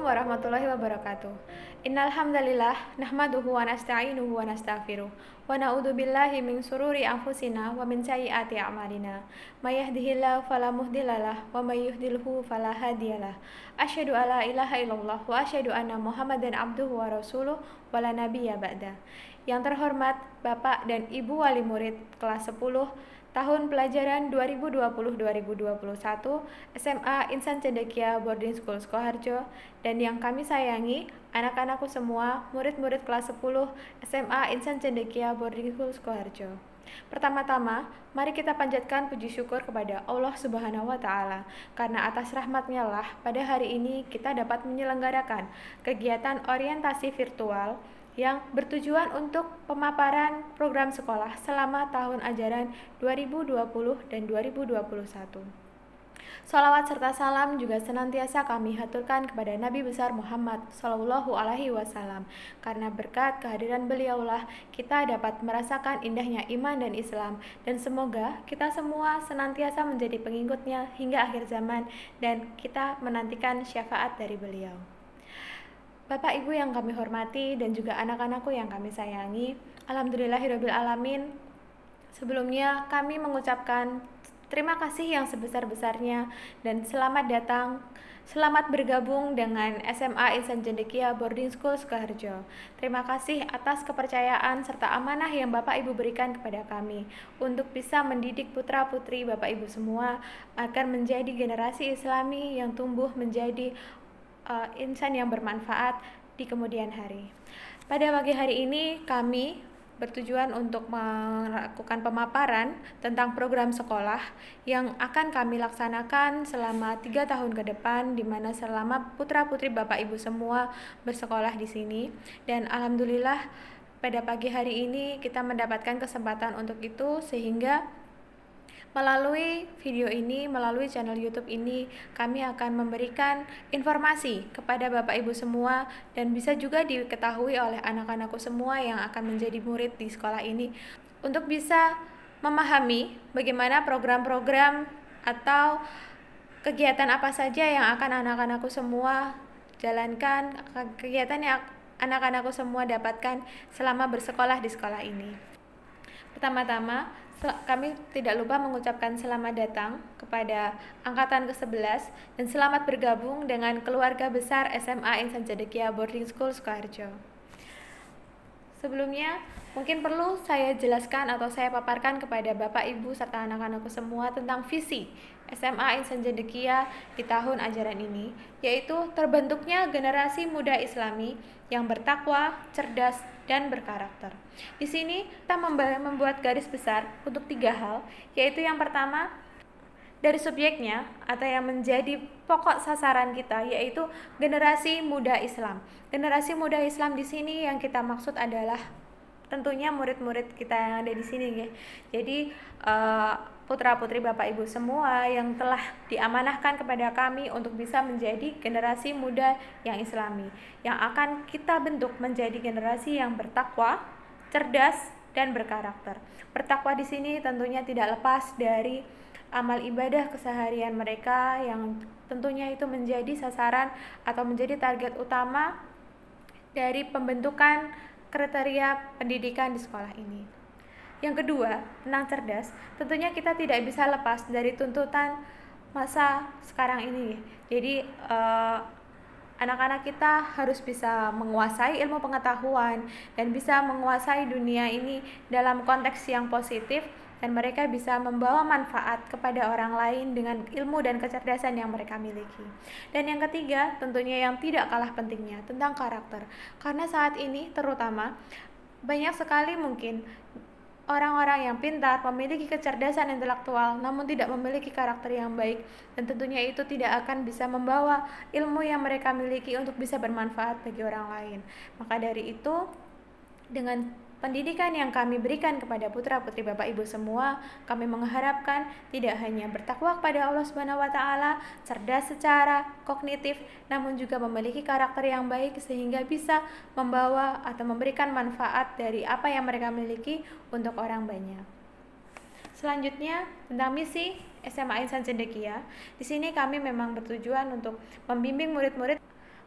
warahmatullahi wabarakatuh. Innal hamdalillah nahmaduhu wa nasta'inuhu wa nastaghfiruh wa na'udzu billahi min sururi anfusina wa min sayyiati a'malina. May yahdihillahu fala mudhillalah wa may yudhlilhu fala hadiyalah. Asyhadu alla ilaha illallah wa asyhadu anna Muhammadan abduhu wa rasuluh wa la nabiyya ba'da. Yang terhormat Bapak dan Ibu Wali Murid kelas 10 tahun pelajaran 2020-2021 SMA Insan Cendekia Boarding School Sukoharjo, dan yang kami sayangi anak-anakku semua, murid-murid kelas 10 SMA Insan Cendekia Boarding School Sukoharjo. Pertama-tama, mari kita panjatkan puji syukur kepada Allah Subhanahu wa Ta'ala, karena atas rahmat-Nya lah pada hari ini kita dapat menyelenggarakan kegiatan orientasi virtual yang bertujuan untuk pemaparan program sekolah selama tahun ajaran 2020 dan 2021. Salawat serta salam juga senantiasa kami haturkan kepada Nabi besar Muhammad Sallallahu Alaihi Wasallam, karena berkat kehadiran beliaulah kita dapat merasakan indahnya iman dan Islam, dan semoga kita semua senantiasa menjadi pengikutnya hingga akhir zaman, dan kita menantikan syafaat dari beliau. Bapak Ibu yang kami hormati dan juga anak-anakku yang kami sayangi, alhamdulillahirabbil alamin. Sebelumnya kami mengucapkan terima kasih yang sebesar-besarnya dan selamat datang, selamat bergabung dengan SMA Insan Cendekia Boarding School Sukoharjo. Terima kasih atas kepercayaan serta amanah yang Bapak Ibu berikan kepada kami untuk bisa mendidik putra-putri Bapak Ibu semua agar menjadi generasi Islami yang tumbuh menjadi insan yang bermanfaat di kemudian hari. Pada pagi hari ini kami bertujuan untuk melakukan pemaparan tentang program sekolah yang akan kami laksanakan selama 3 tahun ke depan, di mana selama putra-putri Bapak Ibu semua bersekolah di sini. Dan alhamdulillah pada pagi hari ini kita mendapatkan kesempatan untuk itu, sehingga melalui video ini, melalui channel YouTube ini, kami akan memberikan informasi kepada Bapak Ibu semua dan bisa juga diketahui oleh anak-anakku semua yang akan menjadi murid di sekolah ini untuk bisa memahami bagaimana program-program atau kegiatan apa saja yang akan anak-anakku semua jalankan, kegiatan yang anak-anakku semua dapatkan selama bersekolah di sekolah ini. Pertama-tama, kami tidak lupa mengucapkan selamat datang kepada angkatan ke-11 dan selamat bergabung dengan keluarga besar SMA Insan Cendekia Boarding School Sukoharjo. Sebelumnya, mungkin perlu saya jelaskan atau saya paparkan kepada Bapak Ibu serta anak-anakku semua tentang visi SMA Insan Cendekia di tahun ajaran ini, yaitu terbentuknya generasi muda Islami yang bertakwa, cerdas, dan berkarakter. Di sini kita membuat garis besar untuk 3 hal, yaitu yang pertama dari subjeknya atau yang menjadi pokok sasaran kita, yaitu generasi muda Islam. Generasi muda Islam di sini yang kita maksud adalah tentunya murid-murid kita yang ada di sini, ya. Jadi putra-putri Bapak Ibu semua yang telah diamanahkan kepada kami untuk bisa menjadi generasi muda yang Islami, yang akan kita bentuk menjadi generasi yang bertakwa, cerdas, dan berkarakter. Bertakwa di sini tentunya tidak lepas dari amal ibadah keseharian mereka yang tentunya itu menjadi sasaran atau menjadi target utama dari pembentukan kriteria pendidikan di sekolah ini. Yang kedua, tentang cerdas, tentunya kita tidak bisa lepas dari tuntutan masa sekarang ini. Jadi anak-anak kita harus bisa menguasai ilmu pengetahuan dan bisa menguasai dunia ini dalam konteks yang positif, dan mereka bisa membawa manfaat kepada orang lain dengan ilmu dan kecerdasan yang mereka miliki. Dan yang ketiga, tentunya yang tidak kalah pentingnya, tentang karakter. Karena saat ini terutama banyak sekali mungkin orang-orang yang pintar, memiliki kecerdasan intelektual, namun tidak memiliki karakter yang baik, dan tentunya itu tidak akan bisa membawa ilmu yang mereka miliki untuk bisa bermanfaat bagi orang lain. Maka dari itu, dengan pendidikan yang kami berikan kepada putra-putri Bapak Ibu semua, kami mengharapkan tidak hanya bertakwa kepada Allah Subhanahu wa Ta'ala, cerdas secara kognitif, namun juga memiliki karakter yang baik sehingga bisa membawa atau memberikan manfaat dari apa yang mereka miliki untuk orang banyak. Selanjutnya, tentang misi SMA Insan Cendekia. Di sini kami memang bertujuan untuk membimbing murid-murid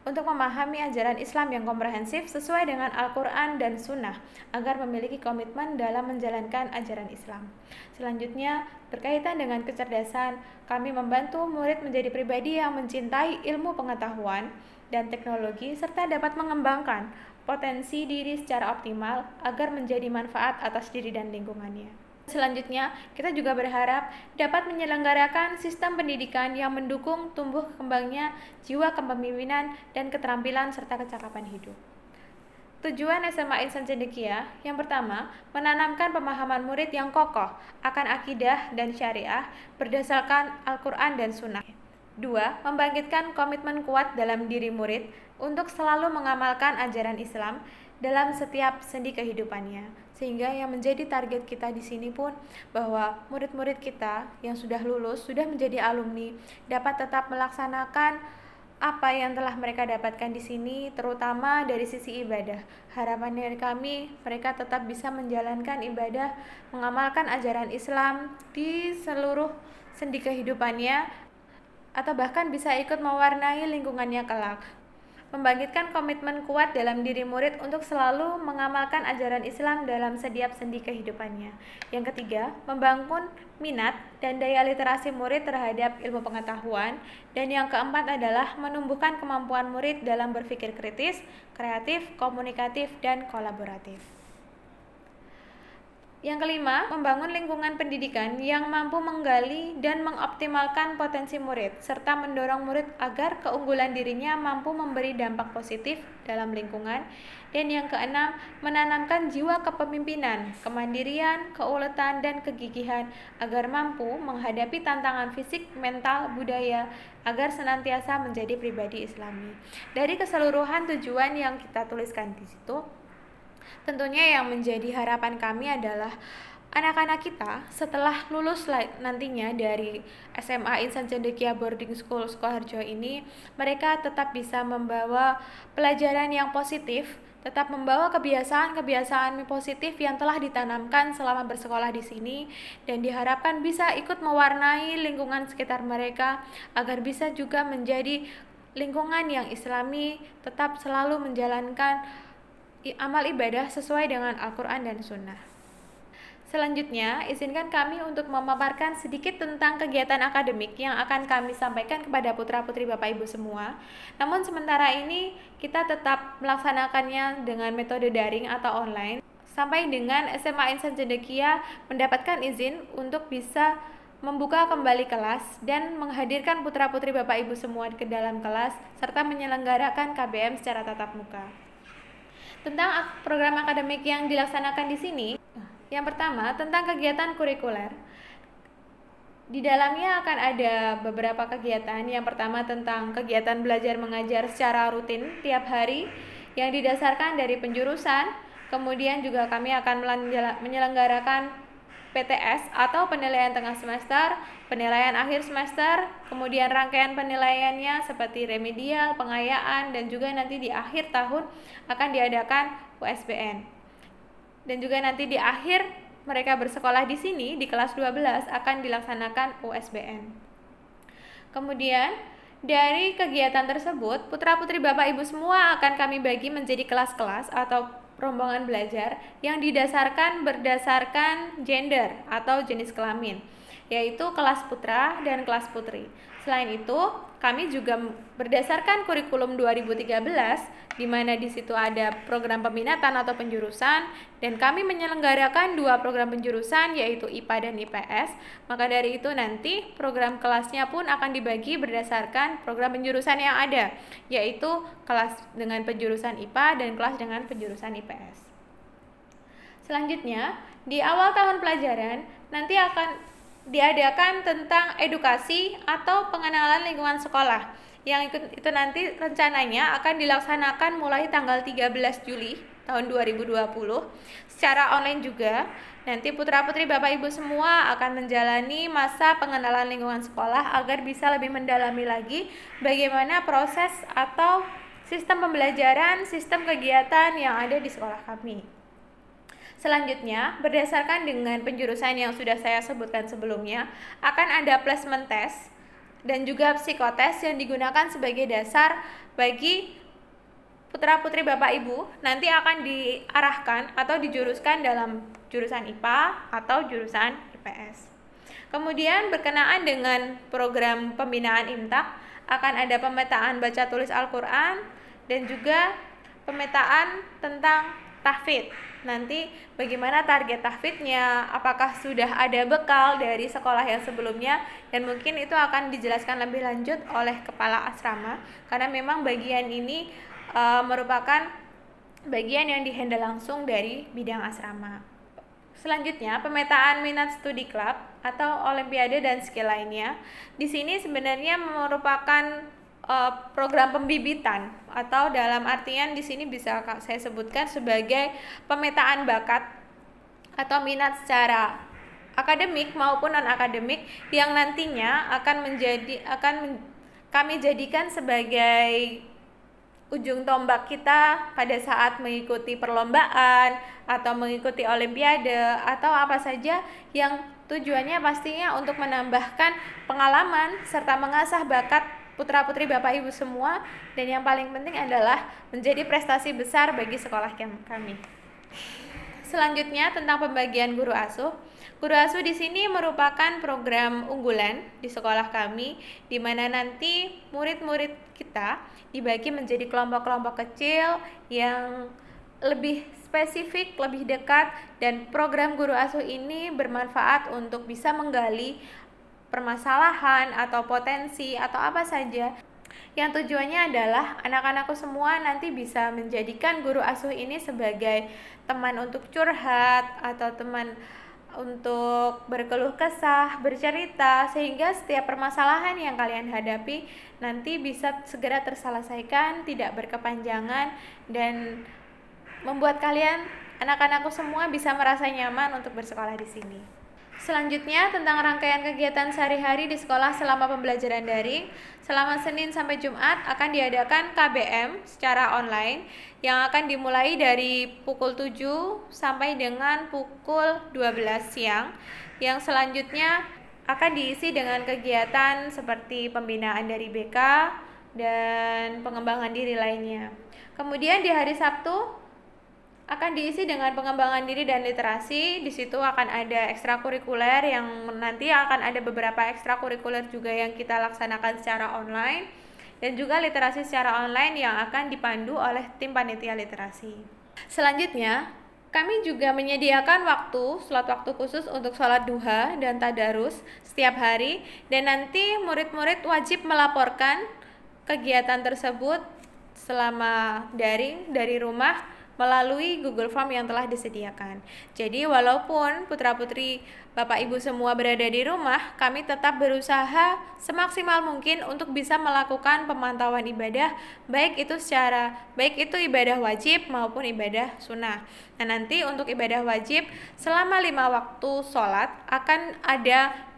untuk memahami ajaran Islam yang komprehensif sesuai dengan Al-Quran dan Sunnah, agar memiliki komitmen dalam menjalankan ajaran Islam. Selanjutnya, berkaitan dengan kecerdasan, kami membantu murid menjadi pribadi yang mencintai ilmu pengetahuan dan teknologi, serta dapat mengembangkan potensi diri secara optimal agar menjadi manfaat atas diri dan lingkungannya. Selanjutnya, kita juga berharap dapat menyelenggarakan sistem pendidikan yang mendukung tumbuh kembangnya jiwa kepemimpinan dan keterampilan serta kecakapan hidup. Tujuan SMA Insan Cendekia yang pertama, menanamkan pemahaman murid yang kokoh akan akidah dan syariah berdasarkan Al-Quran dan Sunnah. 2. Membangkitkan komitmen kuat dalam diri murid untuk selalu mengamalkan ajaran Islam dalam setiap sendi kehidupannya. Sehingga yang menjadi target kita di sini pun bahwa murid-murid kita yang sudah lulus, sudah menjadi alumni, dapat tetap melaksanakan apa yang telah mereka dapatkan di sini, terutama dari sisi ibadah. Harapan dari kami, mereka tetap bisa menjalankan ibadah, mengamalkan ajaran Islam di seluruh sendi kehidupannya, atau bahkan bisa ikut mewarnai lingkungannya kelak. Membangkitkan komitmen kuat dalam diri murid untuk selalu mengamalkan ajaran Islam dalam setiap sendi kehidupannya. Yang ketiga, membangun minat dan daya literasi murid terhadap ilmu pengetahuan. Dan yang keempat adalah menumbuhkan kemampuan murid dalam berpikir kritis, kreatif, komunikatif, dan kolaboratif. Yang kelima, membangun lingkungan pendidikan yang mampu menggali dan mengoptimalkan potensi murid, serta mendorong murid agar keunggulan dirinya mampu memberi dampak positif dalam lingkungan. Dan yang keenam, menanamkan jiwa kepemimpinan, kemandirian, keuletan, dan kegigihan agar mampu menghadapi tantangan fisik, mental, budaya, agar senantiasa menjadi pribadi Islami. Dari keseluruhan tujuan yang kita tuliskan di situ, tentunya yang menjadi harapan kami adalah anak-anak kita setelah lulus nantinya dari SMA Insan Cendekia Boarding School Sukoharjo ini, mereka tetap bisa membawa pelajaran yang positif, tetap membawa kebiasaan-kebiasaan positif yang telah ditanamkan selama bersekolah di sini, dan diharapkan bisa ikut mewarnai lingkungan sekitar mereka agar bisa juga menjadi lingkungan yang Islami, tetap selalu menjalankan amal ibadah sesuai dengan Al-Quran dan Sunnah. Selanjutnya, izinkan kami untuk memaparkan sedikit tentang kegiatan akademik yang akan kami sampaikan kepada putra-putri Bapak Ibu semua. Namun sementara ini kita tetap melaksanakannya dengan metode daring atau online, sampai dengan SMA Insan Cendekia mendapatkan izin untuk bisa membuka kembali kelas dan menghadirkan putra-putri Bapak Ibu semua ke dalam kelas, serta menyelenggarakan KBM secara tatap muka. Tentang program akademik yang dilaksanakan di sini, yang pertama tentang kegiatan kurikuler. Di dalamnya akan ada beberapa kegiatan. Yang pertama tentang kegiatan belajar mengajar secara rutin tiap hari yang didasarkan dari penjurusan. Kemudian juga kami akan menyelenggarakan PTS atau penilaian tengah semester, penilaian akhir semester, kemudian rangkaian penilaiannya seperti remedial, pengayaan, dan juga nanti di akhir tahun akan diadakan USBN. Dan juga nanti di akhir mereka bersekolah di sini di kelas 12 akan dilaksanakan USBN. Kemudian dari kegiatan tersebut, putra-putri Bapak Ibu semua akan kami bagi menjadi kelas-kelas atau rombongan belajar yang berdasarkan gender atau jenis kelamin, yaitu kelas putra dan kelas putri. Selain itu, kami juga berdasarkan kurikulum 2013, di mana di situ ada program peminatan atau penjurusan, dan kami menyelenggarakan 2 program penjurusan, yaitu IPA dan IPS. Maka dari itu nanti program kelasnya pun akan dibagi berdasarkan program penjurusan yang ada, yaitu kelas dengan penjurusan IPA dan kelas dengan penjurusan IPS. Selanjutnya, di awal tahun pelajaran nanti akan diadakan tentang edukasi atau pengenalan lingkungan sekolah, yang itu nanti rencananya akan dilaksanakan mulai tanggal 13 Juli tahun 2020 secara online juga. Nanti putra-putri Bapak Ibu semua akan menjalani masa pengenalan lingkungan sekolah agar bisa lebih mendalami lagi bagaimana proses atau sistem pembelajaran, sistem kegiatan yang ada di sekolah kami. Selanjutnya, berdasarkan dengan penjurusan yang sudah saya sebutkan sebelumnya, akan ada placement test dan juga psikotes yang digunakan sebagai dasar bagi putra-putri Bapak Ibu nanti akan diarahkan atau dijuruskan dalam jurusan IPA atau jurusan IPS. Kemudian berkenaan dengan program pembinaan IMTAK akan ada pemetaan baca tulis Al-Quran dan juga pemetaan tentang tahfidz. Nanti bagaimana target tahfidznya, apakah sudah ada bekal dari sekolah yang sebelumnya, dan mungkin itu akan dijelaskan lebih lanjut oleh kepala asrama karena memang bagian ini merupakan bagian yang dihandle langsung dari bidang asrama. Selanjutnya, pemetaan minat studi klub atau olimpiade dan skill lainnya. Di sini sebenarnya merupakan program pembibitan atau dalam artian di sini bisa saya sebutkan sebagai pemetaan bakat atau minat secara akademik maupun non akademik yang nantinya akan kami jadikan sebagai ujung tombak kita pada saat mengikuti perlombaan atau mengikuti olimpiade atau apa saja yang tujuannya pastinya untuk menambahkan pengalaman serta mengasah bakat putra-putri Bapak Ibu semua, dan yang paling penting adalah menjadi prestasi besar bagi sekolah kami. Selanjutnya tentang pembagian guru asuh. Guru asuh di sini merupakan program unggulan di sekolah kami, di mana nanti murid-murid kita dibagi menjadi kelompok-kelompok kecil yang lebih spesifik, lebih dekat, dan program guru asuh ini bermanfaat untuk bisa menggali permasalahan atau potensi atau apa saja yang tujuannya adalah anak-anakku semua nanti bisa menjadikan guru asuh ini sebagai teman untuk curhat atau teman untuk berkeluh kesah, bercerita, sehingga setiap permasalahan yang kalian hadapi nanti bisa segera terselesaikan, tidak berkepanjangan, dan membuat kalian, anak-anakku semua, bisa merasa nyaman untuk bersekolah di sini. Selanjutnya tentang rangkaian kegiatan sehari-hari di sekolah selama pembelajaran daring. Selama Senin sampai Jumat akan diadakan KBM secara online yang akan dimulai dari pukul 7 sampai dengan pukul 12 siang. Yang selanjutnya akan diisi dengan kegiatan seperti pembinaan dari BK dan pengembangan diri lainnya. Kemudian di hari Sabtu akan diisi dengan pengembangan diri dan literasi. Di situ akan ada ekstrakurikuler yang nanti akan ada beberapa ekstrakurikuler juga yang kita laksanakan secara online, dan juga literasi secara online yang akan dipandu oleh tim panitia literasi. Selanjutnya, kami juga menyediakan slot waktu khusus untuk sholat duha dan tadarus setiap hari, dan nanti murid-murid wajib melaporkan kegiatan tersebut selama daring dari rumah melalui Google Form yang telah disediakan. Jadi walaupun putra-putri Bapak Ibu semua berada di rumah, kami tetap berusaha semaksimal mungkin untuk bisa melakukan pemantauan ibadah, baik itu ibadah wajib maupun ibadah sunnah. Nah, nanti untuk ibadah wajib selama 5 waktu sholat akan ada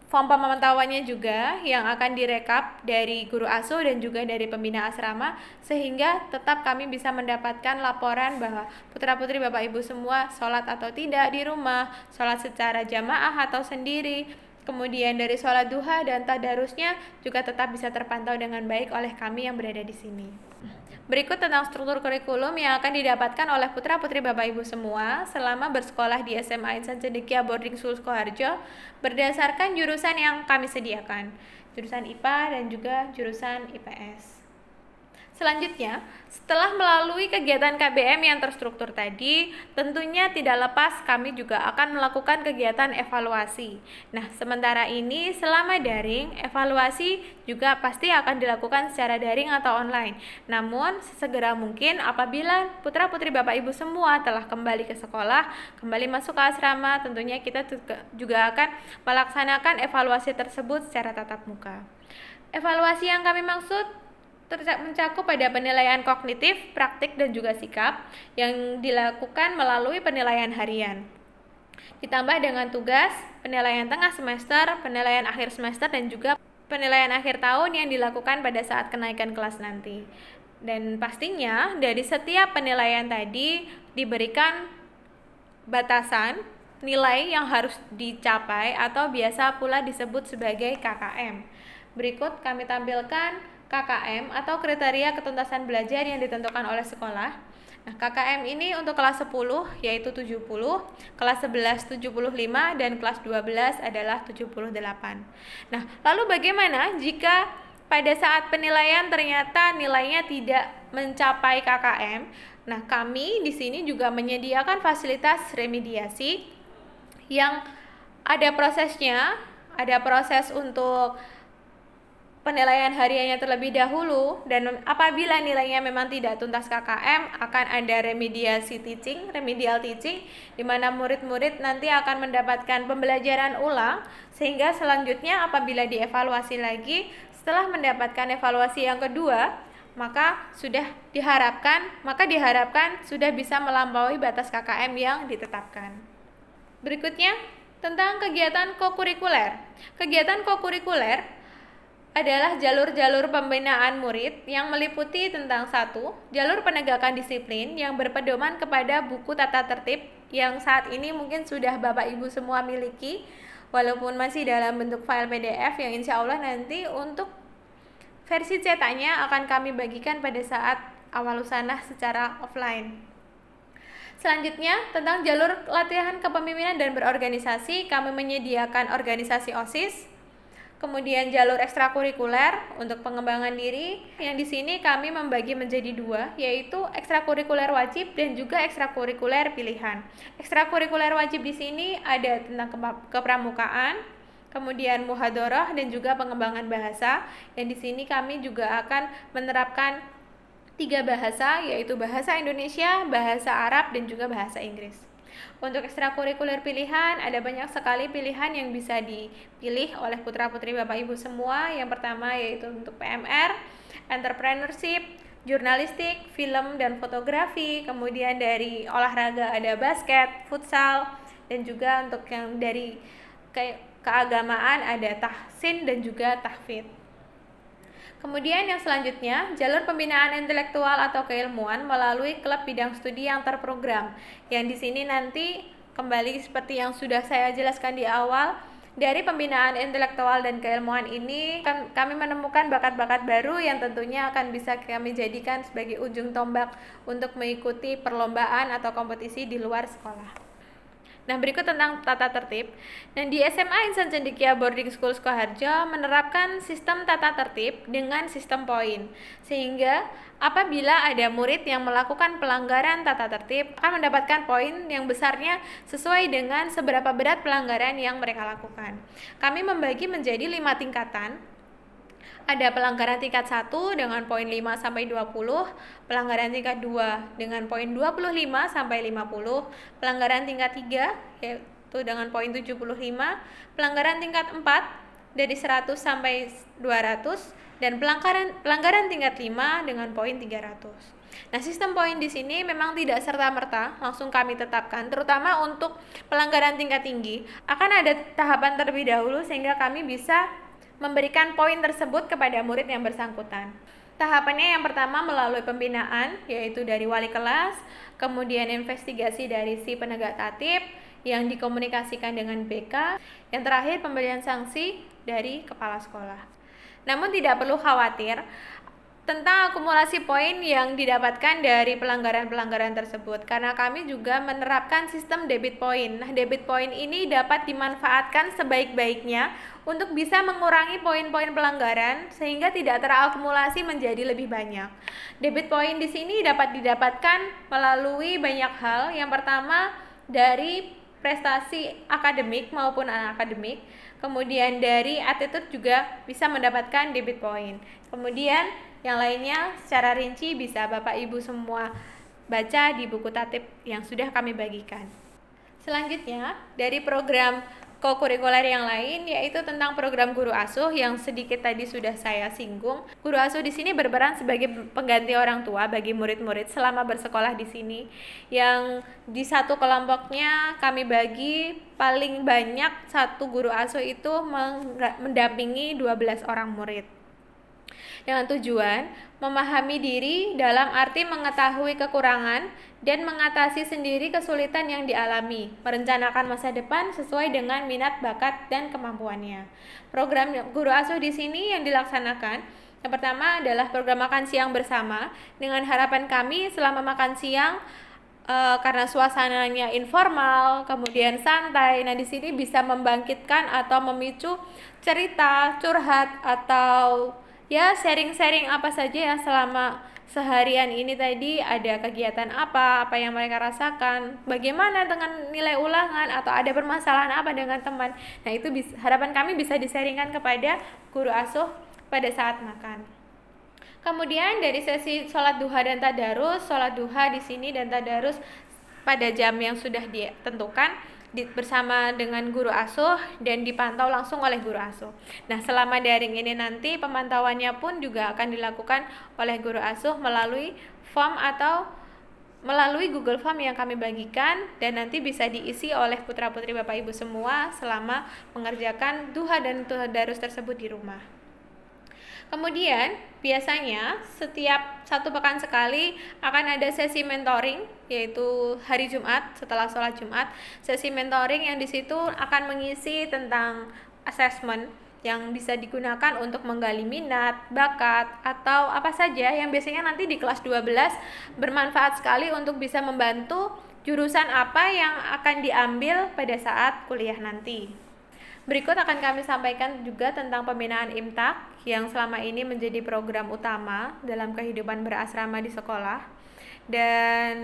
form pemantauannya juga yang akan direkap dari guru asuh dan juga dari pembina asrama, sehingga tetap kami bisa mendapatkan laporan bahwa putra-putri Bapak Ibu semua sholat atau tidak di rumah, sholat secara jamaah atau sendiri. Kemudian dari sholat duha dan tadarusnya juga tetap bisa terpantau dengan baik oleh kami yang berada di sini. Berikut tentang struktur kurikulum yang akan didapatkan oleh putra-putri Bapak Ibu semua selama bersekolah di SMA Insan Cendekia Boarding School Sukoharjo berdasarkan jurusan yang kami sediakan, jurusan IPA dan juga jurusan IPS. Selanjutnya, setelah melalui kegiatan KBM yang terstruktur tadi, tentunya tidak lepas kami juga akan melakukan kegiatan evaluasi. Nah, sementara ini selama daring, evaluasi juga pasti akan dilakukan secara daring atau online. Namun, sesegera mungkin apabila putra-putri Bapak Ibu semua telah kembali ke sekolah, kembali masuk ke asrama, tentunya kita juga akan melaksanakan evaluasi tersebut secara tatap muka. Evaluasi yang kami maksud mencakup pada penilaian kognitif, praktik, dan juga sikap yang dilakukan melalui penilaian harian. Ditambah dengan tugas, penilaian tengah semester, penilaian akhir semester, dan juga penilaian akhir tahun yang dilakukan pada saat kenaikan kelas nanti. Dan pastinya dari setiap penilaian tadi diberikan batasan nilai yang harus dicapai atau biasa pula disebut sebagai KKM. Berikut kami tampilkan KKM atau kriteria ketuntasan belajar yang ditentukan oleh sekolah. Nah, KKM ini untuk kelas 10 yaitu 70, kelas 11 75 dan kelas 12 adalah 78. Nah, lalu bagaimana jika pada saat penilaian ternyata nilainya tidak mencapai KKM? Nah, kami di sini juga menyediakan fasilitas remediasi yang ada prosesnya, ada proses untuk penilaian hariannya terlebih dahulu, dan apabila nilainya memang tidak tuntas KKM akan ada remedial teaching di mana murid-murid nanti akan mendapatkan pembelajaran ulang, sehingga selanjutnya apabila dievaluasi lagi setelah mendapatkan evaluasi yang kedua maka diharapkan sudah bisa melampaui batas KKM yang ditetapkan. Berikutnya tentang kegiatan kokurikuler. Kegiatan kokurikuler adalah jalur-jalur pembinaan murid yang meliputi tentang 1. Jalur penegakan disiplin yang berpedoman kepada buku tata tertib yang saat ini mungkin sudah Bapak Ibu semua miliki, walaupun masih dalam bentuk file PDF yang insya Allah nanti untuk versi cetaknya akan kami bagikan pada saat awal usanah secara offline. Selanjutnya, tentang jalur latihan kepemimpinan dan berorganisasi, kami menyediakan organisasi OSIS. Kemudian jalur ekstrakurikuler untuk pengembangan diri, yang di sini kami membagi menjadi 2, yaitu ekstrakurikuler wajib dan juga ekstrakurikuler pilihan. Ekstrakurikuler wajib di sini ada tentang kepramukaan, kemudian muhadharah dan juga pengembangan bahasa. Yang di sini kami juga akan menerapkan 3 bahasa, yaitu bahasa Indonesia, bahasa Arab dan juga bahasa Inggris. Untuk ekstrakurikuler pilihan, ada banyak sekali pilihan yang bisa dipilih oleh putra-putri Bapak Ibu semua. Yang pertama yaitu untuk PMR, entrepreneurship, jurnalistik, film dan fotografi. Kemudian dari olahraga ada basket, futsal, dan juga untuk yang dari keagamaan ada tahsin dan juga tahfidz. Kemudian yang selanjutnya, jalur pembinaan intelektual atau keilmuan melalui klub bidang studi yang terprogram. Yang di sini nanti kembali seperti yang sudah saya jelaskan di awal, dari pembinaan intelektual dan keilmuan ini kami menemukan bakat-bakat baru yang tentunya akan bisa kami jadikan sebagai ujung tombak untuk mengikuti perlombaan atau kompetisi di luar sekolah. Nah, berikut tentang tata tertib. Dan di SMA Insan Cendekia Boarding School Sukoharjo menerapkan sistem tata tertib dengan sistem poin, sehingga apabila ada murid yang melakukan pelanggaran tata tertib akan mendapatkan poin yang besarnya sesuai dengan seberapa berat pelanggaran yang mereka lakukan. Kami membagi menjadi 5 tingkatan. Ada pelanggaran tingkat 1 dengan poin 5 sampai 20, pelanggaran tingkat 2 dengan poin 25 sampai 50, pelanggaran tingkat 3 yaitu dengan poin 75, pelanggaran tingkat 4 dari 100 sampai 200, dan pelanggaran tingkat 5 dengan poin 300. Nah, sistem poin di sini memang tidak serta-merta langsung kami tetapkan, terutama untuk pelanggaran tingkat tinggi. Akan ada tahapan terlebih dahulu sehingga kami bisa memberikan poin tersebut kepada murid yang bersangkutan. Tahapannya yang pertama melalui pembinaan, yaitu dari wali kelas, kemudian investigasi dari si penegak tatib yang dikomunikasikan dengan BK, yang terakhir pemberian sanksi dari kepala sekolah. Namun tidak perlu khawatir tentang akumulasi poin yang didapatkan dari pelanggaran-pelanggaran tersebut, karena kami juga menerapkan sistem debit point. Nah, debit point ini dapat dimanfaatkan sebaik-baiknya untuk bisa mengurangi poin-poin pelanggaran sehingga tidak terakumulasi menjadi lebih banyak. Debit point di sini dapat didapatkan melalui banyak hal. Yang pertama dari prestasi akademik maupun non-akademik. Kemudian dari attitude juga bisa mendapatkan debit point. Kemudian yang lainnya secara rinci bisa Bapak Ibu semua baca di buku tatib yang sudah kami bagikan. Selanjutnya, dari program kokurikuler yang lain yaitu tentang program guru asuh yang sedikit tadi sudah saya singgung. Guru asuh di sini berperan sebagai pengganti orang tua bagi murid-murid selama bersekolah di sini. Yang di satu kelompoknya kami bagi paling banyak satu guru asuh itu mendampingi 12 orang murid. dengan tujuan memahami diri dalam arti mengetahui kekurangan dan mengatasi sendiri kesulitan yang dialami, merencanakan masa depan sesuai dengan minat, bakat, dan kemampuannya. Program guru asuh di sini yang dilaksanakan, yang pertama adalah program makan siang bersama, dengan harapan kami selama makan siang karena suasananya informal, kemudian santai. Nah, di sini bisa membangkitkan atau memicu cerita, curhat, atau ya sharing-sharing apa saja yang selama seharian ini tadi ada kegiatan apa yang mereka rasakan, bagaimana dengan nilai ulangan, atau ada permasalahan apa dengan teman. Nah, itu harapan kami bisa disaringkan kepada guru asuh pada saat makan. Kemudian dari sesi sholat duha dan tadarus, sholat duha di sini dan tadarus pada jam yang sudah ditentukan bersama dengan guru asuh dan dipantau langsung oleh guru asuh. Nah, selama daring ini nanti pemantauannya pun juga akan dilakukan oleh guru asuh melalui form atau melalui Google Form yang kami bagikan, dan nanti bisa diisi oleh putra-putri Bapak Ibu semua selama mengerjakan duha dan tadarus tersebut di rumah. Kemudian biasanya setiap 1 pekan sekali akan ada sesi mentoring, yaitu hari Jumat setelah sholat Jumat, sesi mentoring yang di situ akan mengisi tentang assessment yang bisa digunakan untuk menggali minat, bakat, atau apa saja yang biasanya nanti di kelas 12 bermanfaat sekali untuk bisa membantu jurusan apa yang akan diambil pada saat kuliah nanti. Berikut akan kami sampaikan juga tentang pembinaan IMTAK yang selama ini menjadi program utama dalam kehidupan berasrama di sekolah. Dan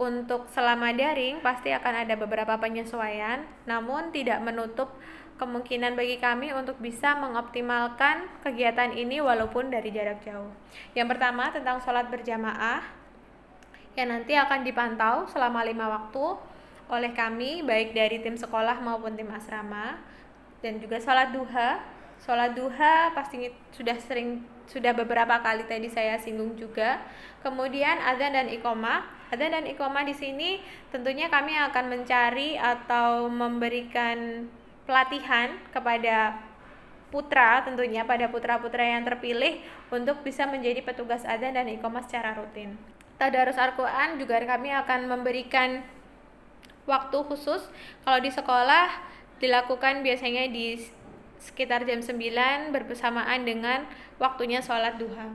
untuk selama daring pasti akan ada beberapa penyesuaian, namun tidak menutup kemungkinan bagi kami untuk bisa mengoptimalkan kegiatan ini walaupun dari jarak jauh. Yang pertama tentang sholat berjamaah yang nanti akan dipantau selama 5 waktu oleh kami, baik dari tim sekolah maupun tim asrama. Dan juga sholat duha pasti sudah beberapa kali tadi saya singgung juga. Kemudian adzan dan iqomah di sini tentunya kami akan mencari atau memberikan pelatihan kepada putra, tentunya pada putra-putra yang terpilih untuk bisa menjadi petugas adzan dan iqomah secara rutin. Tadarus Al-Quran juga kami akan memberikan waktu khusus. Kalau di sekolah dilakukan biasanya di sekitar jam 9 bersamaan dengan waktunya sholat duha.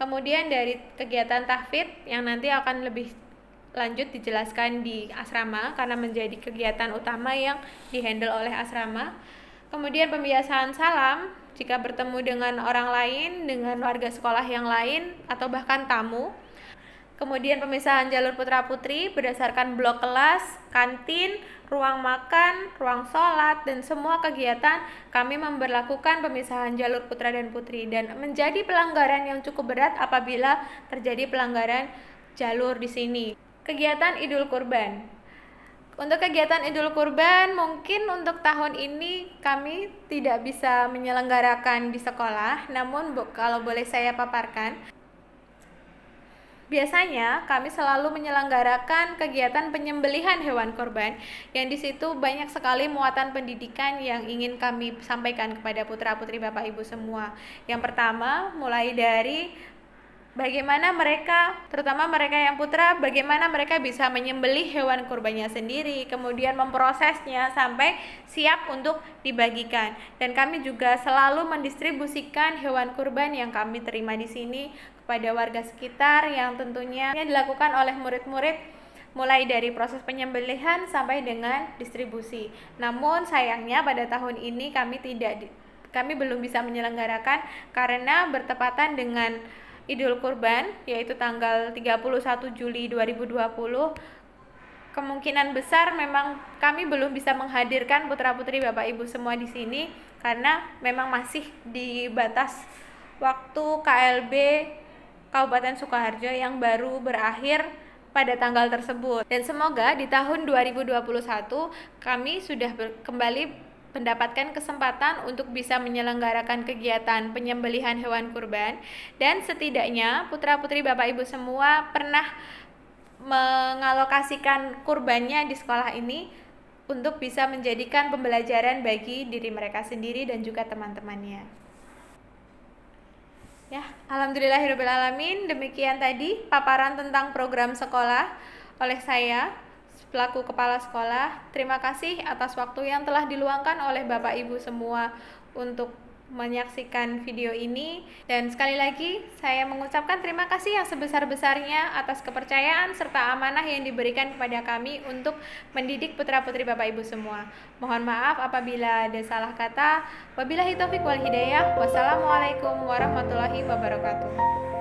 Kemudian dari kegiatan tahfidz yang nanti akan lebih lanjut dijelaskan di asrama karena menjadi kegiatan utama yang dihandle oleh asrama. Kemudian pembiasaan salam jika bertemu dengan orang lain, dengan warga sekolah yang lain, atau bahkan tamu. Kemudian pemisahan jalur putra-putri berdasarkan blok kelas, kantin, ruang makan, ruang sholat, dan semua kegiatan kami memberlakukan pemisahan jalur putra dan putri, dan menjadi pelanggaran yang cukup berat apabila terjadi pelanggaran jalur di sini. Kegiatan Idul Kurban. Untuk kegiatan Idul Kurban mungkin untuk tahun ini kami tidak bisa menyelenggarakan di sekolah, namun kalau boleh saya paparkan, biasanya kami selalu menyelenggarakan kegiatan penyembelihan hewan kurban yang di situ banyak sekali muatan pendidikan yang ingin kami sampaikan kepada putra-putri Bapak Ibu semua. Yang pertama, mulai dari bagaimana mereka, terutama mereka yang putra, bagaimana mereka bisa menyembelih hewan kurbannya sendiri, kemudian memprosesnya sampai siap untuk dibagikan. Dan kami juga selalu mendistribusikan hewan kurban yang kami terima di sini kepada warga sekitar, yang tentunya dilakukan oleh murid-murid mulai dari proses penyembelihan sampai dengan distribusi. Namun sayangnya pada tahun ini kami belum bisa menyelenggarakan karena bertepatan dengan Idul Kurban, yaitu tanggal 31 Juli 2020. Kemungkinan besar memang kami belum bisa menghadirkan putra-putri Bapak Ibu semua di sini karena memang masih di batas waktu KLB Kabupaten Sukoharjo yang baru berakhir pada tanggal tersebut. Dan semoga di tahun 2021 kami sudah kembali mendapatkan kesempatan untuk bisa menyelenggarakan kegiatan penyembelihan hewan kurban, dan setidaknya putra-putri Bapak Ibu semua pernah mengalokasikan kurbannya di sekolah ini untuk bisa menjadikan pembelajaran bagi diri mereka sendiri dan juga teman-temannya. Ya, alhamdulillahirobbilalamin. Demikian tadi paparan tentang program sekolah oleh saya selaku kepala sekolah. Terima kasih atas waktu yang telah diluangkan oleh Bapak Ibu semua untuk menyaksikan video ini, dan sekali lagi saya mengucapkan terima kasih yang sebesar-besarnya atas kepercayaan serta amanah yang diberikan kepada kami untuk mendidik putra-putri Bapak Ibu semua. Mohon maaf apabila ada salah kata. Wabillahi taufik wal hidayah. Wassalamualaikum warahmatullahi wabarakatuh.